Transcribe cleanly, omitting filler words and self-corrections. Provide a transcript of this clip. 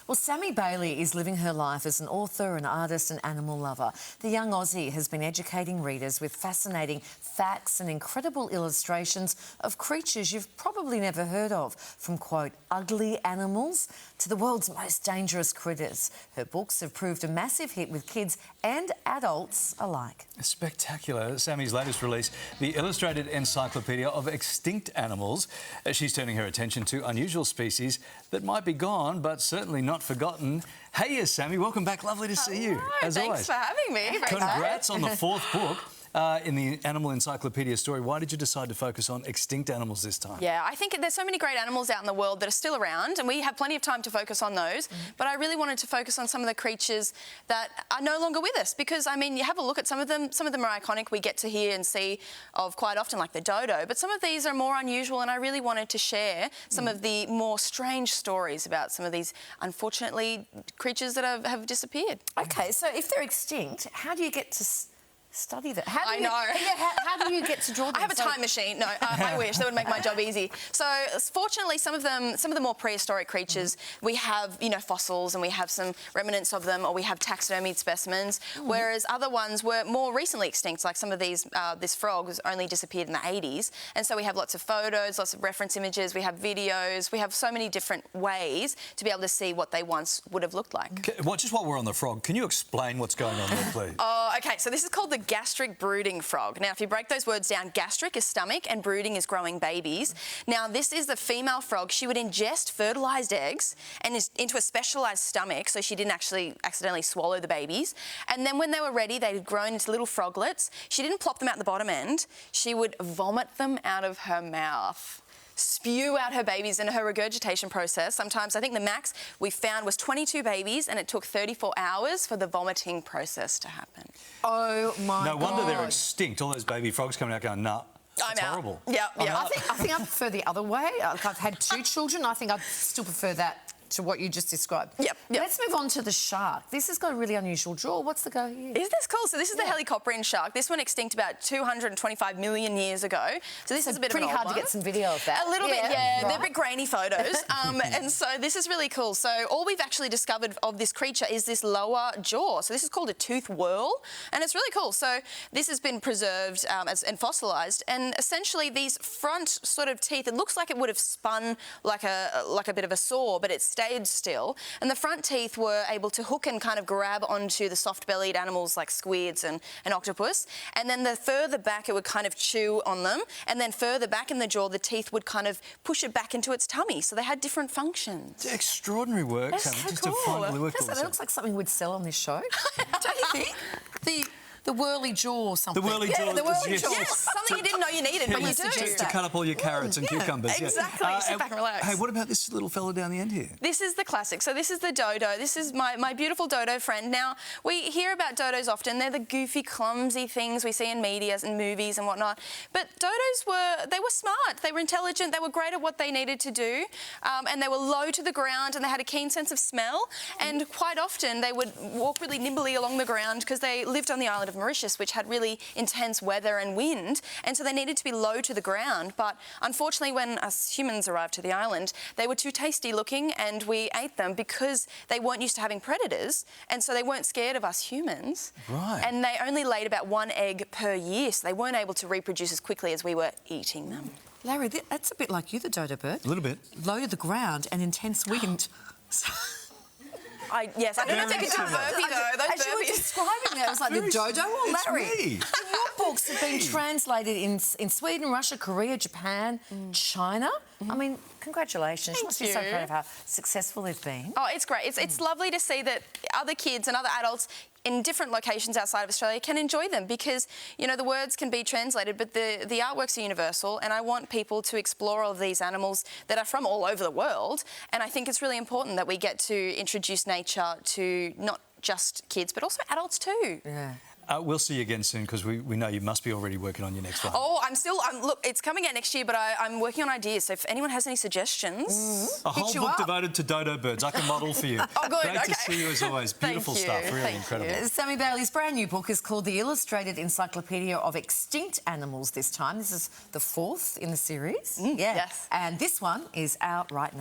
Well, Sami Bayly is living her life as an author, an artist and animal lover. The young Aussie has been educating readers with fascinating facts and incredible illustrations of creatures you've probably never heard of, from, quote, ugly animals to the world's most dangerous critters. Her books have proved a massive hit with kids and adults alike. Spectacular. Sami's latest release, the Illustrated Encyclopedia of Extinct Animals. She's turning her attention to unusual species that might be gone, but certainly not forgotten. Hey, Sami, welcome back. Lovely to see you, as Thanks always. for having me. Congrats on the fourth book in the Animal Encyclopedia story. Why did you decide to focus on extinct animals this time? Yeah, I think there's so many great animals out in the world that are still around, and we have plenty of time to focus on those. But I really wanted to focus on some of the creatures that are no longer with us, because, I mean, you have a look at some of them. Some of them are iconic. We get to hear and see of quite often, like the dodo. But some of these are more unusual, and I really wanted to share some of the more strange stories about some of these, unfortunately, creatures that have disappeared. OK, so if they're extinct, how do you get to study them? I know. How do you get to draw them? I have a time machine. No, I wish. That would make my job easy. So, fortunately, some of the more prehistoric creatures, we have, you know, fossils, and we have some remnants of them, or we have taxidermied specimens, whereas other ones were more recently extinct, like some of these, this frog was only disappeared in the 80s, and so we have lots of photos, lots of reference images, we have videos, we have so many different ways to be able to see what they once would have looked like. Just while we're on the frog, can you explain what's going on there, please? Oh, OK, so this is called the gastric brooding frog. Now, if you break those words down, gastric is stomach and brooding is growing babies. Now, this is the female frog. She would ingest fertilised eggs and into a specialised stomach, so she didn't actually accidentally swallow the babies. And then when they were ready, they had grown into little froglets. She didn't plop them out the bottom end. She would vomit them out of her mouth. Spew out her babies in her regurgitation process. Sometimes, I think the max we found was 22 babies, and it took 34 hours for the vomiting process to happen. Oh, my God. No wonder they're extinct. All those baby frogs coming out going, nah, that's horrible. Yeah. I think I prefer the other way. I've had 2 children. I think I'd still prefer that to what you just described. Yep. Let's move on to the shark. This has got a really unusual jaw. What's the go here? Isn't this cool? So this is the helicopterine shark. This one extinct about 225 million years ago. So this is a bit pretty of an hard old to get some video of that. A little bit, yeah. Right. They're a bit grainy photos. And so this is really cool. So all we've actually discovered of this creature is this lower jaw. So this is called a tooth whorl, and it's really cool. So this has been preserved and fossilised, and essentially these front sort of teeth, it looks like it would have spun like a bit of a saw, but it stayed still. And the front teeth were able to hook and kind of grab onto the soft-bellied animals like squids and octopus. And then the further back, it would kind of chew on them. And then further back in the jaw, the teeth would kind of push it back into its tummy. So they had different functions. It's extraordinary work. That's so just cool. to finally work all That this looks like something we'd sell on this show. Don't you think? The whirly jaw or something. The whirly jaw. Yeah, the whirly jaw. Yes, something you didn't know you needed, but you do. To cut up all your carrots and cucumbers. Exactly. Sit back and relax. Hey, what about this little fella down the end here? This is the classic. So this is the dodo. This is my beautiful dodo friend. Now, we hear about dodos often. They're the goofy, clumsy things we see in media and movies and whatnot. But dodos were smart. They were intelligent. They were great at what they needed to do. And they were low to the ground, and they had a keen sense of smell. And quite often, they would walk really nimbly along the ground because they lived on the island of Mauritius, which had really intense weather and wind, and so they needed to be low to the ground. But unfortunately, when us humans arrived to the island, they were too tasty looking, and we ate them because they weren't used to having predators, and so they weren't scared of us humans. Right. And they only laid about 1 egg per year, so they weren't able to reproduce as quickly as we were eating them. Larry, that's a bit like you, the dodo bird. A little bit. Low to the ground and intense wind. Yes, I don't know if they could do a burpee though. As you were describing that, it was like the dodo or Larry. It's me. And your books have been translated in Sweden, Russia, Korea, Japan, China. I mean, congratulations. You must be so proud of how successful they've been. Oh, it's great. It's lovely to see that other kids and other adults in different locations outside of Australia can enjoy them, because, you know, the words can be translated, but the artworks are universal, and I want people to explore all of these animals that are from all over the world, and I think it's really important that we get to introduce nature to not just kids, but also adults too. Yeah. We'll see you again soon, because we know you must be already working on your next one. Oh, look, it's coming out next year, but I'm working on ideas, so if anyone has any suggestions... A whole book devoted to dodo birds. I can model for you. Oh, good, Great to see you as always. Beautiful stuff, really incredible. Sami Bayly's brand new book is called The Illustrated Encyclopedia of Extinct Animals this time. This is the 4th in the series. Yes. And this one is out right now.